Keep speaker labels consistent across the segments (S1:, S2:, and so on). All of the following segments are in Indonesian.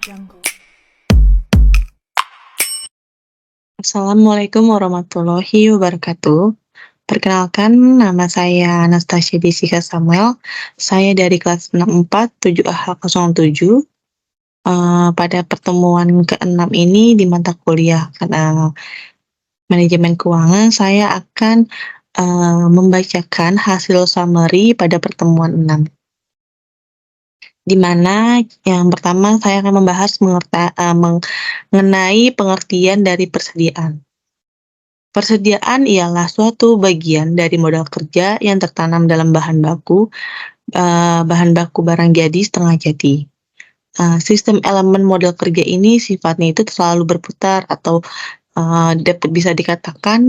S1: Jungle.
S2: Assalamualaikum warahmatullahi wabarakatuh. Perkenalkan, nama saya Anastasia Jessica Samuel. Saya dari kelas 647AH07. Pada pertemuan ke-6 ini di mata kuliah manajemen keuangan, saya akan membacakan hasil summary pada pertemuan 6. Di mana yang pertama saya akan membahas mengenai pengertian dari persediaan. Persediaan ialah suatu bagian dari modal kerja yang tertanam dalam bahan baku barang jadi setengah jadi. Sistem elemen modal kerja ini sifatnya itu selalu berputar atau bisa dikatakan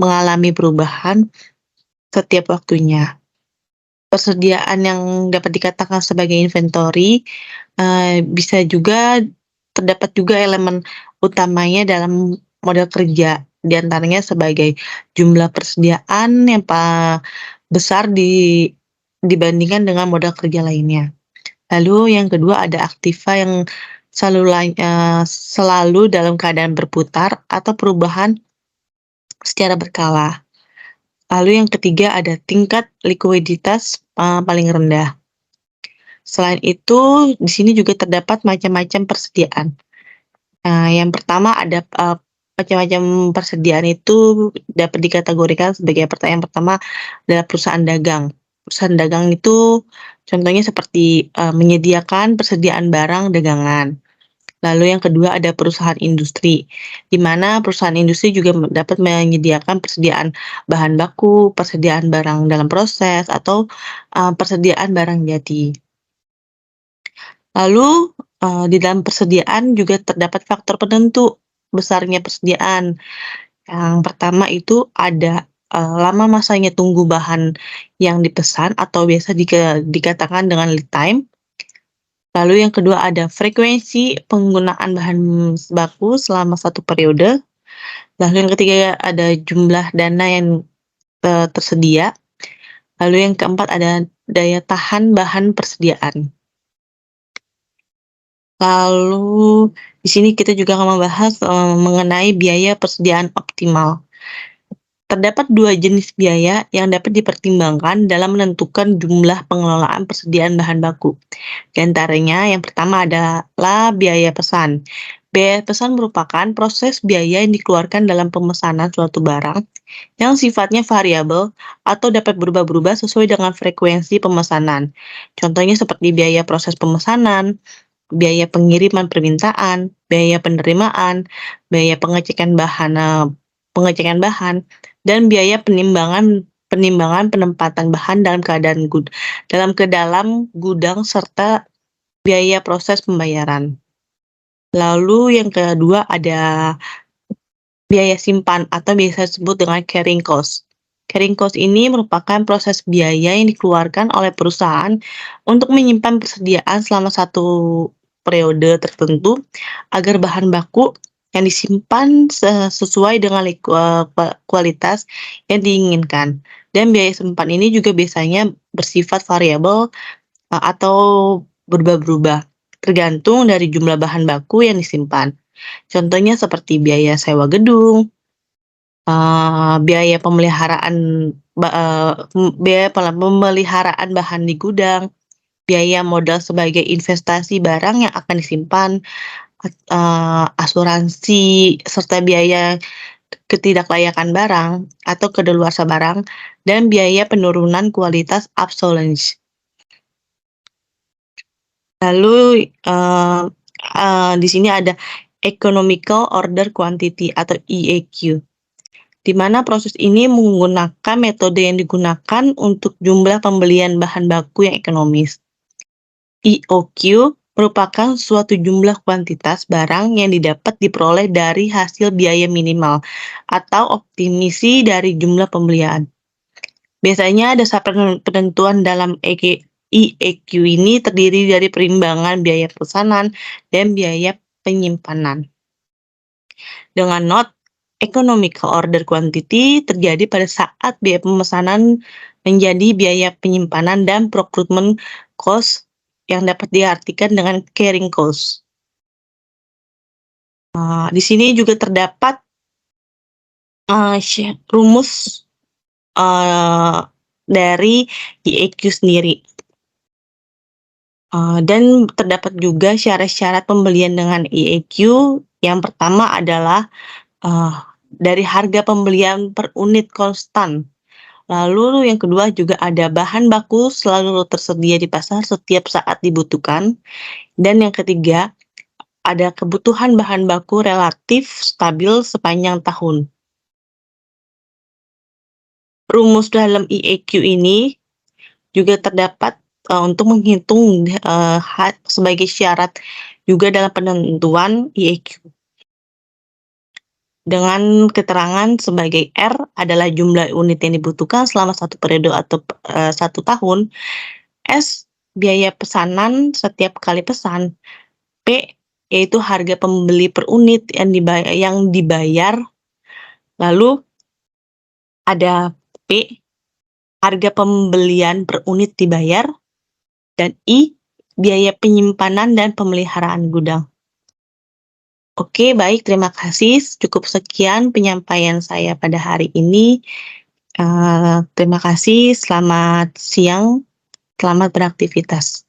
S2: mengalami perubahan setiap waktunya. Persediaan yang dapat dikatakan sebagai inventory bisa juga terdapat juga elemen utamanya dalam modal kerja, di antaranya sebagai jumlah persediaan yang besar dibandingkan dengan modal kerja lainnya. Lalu yang kedua ada aktiva yang selalu dalam keadaan berputar atau perubahan secara berkala. Lalu yang ketiga ada tingkat likuiditas paling rendah. Selain itu, di sini juga terdapat macam-macam persediaan. Yang pertama ada macam-macam persediaan itu dapat dikategorikan sebagai yang pertama adalah perusahaan dagang. Perusahaan dagang itu contohnya seperti menyediakan persediaan barang dagangan. Lalu yang kedua ada perusahaan industri, di mana perusahaan industri juga dapat menyediakan persediaan bahan baku, persediaan barang dalam proses, atau persediaan barang jadi. Lalu di dalam persediaan juga terdapat faktor penentu besarnya persediaan. Yang pertama itu ada lama masanya tunggu bahan yang dipesan atau biasa dikatakan dengan lead time. Lalu yang kedua ada frekuensi penggunaan bahan baku selama satu periode. Lalu yang ketiga ada jumlah dana yang tersedia. Lalu yang keempat ada daya tahan bahan persediaan. Lalu di sini kita juga akan membahas mengenai biaya persediaan optimal. Terdapat dua jenis biaya yang dapat dipertimbangkan dalam menentukan jumlah pengelolaan persediaan bahan baku. Di antaranya yang pertama adalah biaya pesan. Biaya pesan merupakan proses biaya yang dikeluarkan dalam pemesanan suatu barang yang sifatnya variabel atau dapat berubah-ubah sesuai dengan frekuensi pemesanan. Contohnya seperti biaya proses pemesanan, biaya pengiriman permintaan, biaya penerimaan, biaya pengecekan bahan, dan biaya penimbangan penempatan bahan dalam ke dalam gudang serta biaya proses pembayaran. Lalu yang kedua ada biaya simpan atau biasa disebut dengan carrying cost. Carrying cost ini merupakan proses biaya yang dikeluarkan oleh perusahaan untuk menyimpan persediaan selama satu periode tertentu agar bahan baku yang disimpan sesuai dengan kualitas yang diinginkan. Dan biaya simpan ini juga biasanya bersifat variabel atau berubah-ubah tergantung dari jumlah bahan baku yang disimpan. Contohnya seperti biaya sewa gedung, biaya pemeliharaan bahan di gudang, biaya modal sebagai investasi barang yang akan disimpan, asuransi, serta biaya ketidaklayakan barang atau kedaluarsa barang, dan biaya penurunan kualitas obsolescence. Lalu di sini ada Economical Order Quantity atau EAQ, di mana proses ini menggunakan metode yang digunakan untuk jumlah pembelian bahan baku yang ekonomis. EOQ merupakan suatu jumlah kuantitas barang yang diperoleh dari hasil biaya minimal atau optimisi dari jumlah pembelian. Biasanya dasar penentuan dalam EEQ ini terdiri dari perimbangan biaya pesanan dan biaya penyimpanan. Dengan not, economical order quantity terjadi pada saat biaya pemesanan menjadi biaya penyimpanan dan procurement cost yang dapat diartikan dengan carrying cost. Di sini juga terdapat, rumus, eee, dari IEQ sendiri, dan terdapat juga syarat-syarat pembelian dengan IEQ. Yang pertama adalah, eee, dari harga pembelian per unit konstan. Lalu yang kedua juga ada bahan baku selalu tersedia di pasar setiap saat dibutuhkan. Dan yang ketiga, ada kebutuhan bahan baku relatif stabil sepanjang tahun. Rumus dalam IEQ ini juga terdapat, untuk menghitung, sebagai syarat juga dalam penentuan IEQ. Dengan keterangan sebagai R adalah jumlah unit yang dibutuhkan selama satu periode atau, 1 tahun. S, biaya pesanan setiap kali pesan. P, yaitu harga pembeli per unit yang dibayar. Lalu ada P, harga pembelian per unit dibayar. Dan I, biaya penyimpanan dan pemeliharaan gudang. Oke, baik, terima kasih. Cukup sekian penyampaian saya pada hari ini. Terima kasih, selamat siang, selamat beraktivitas.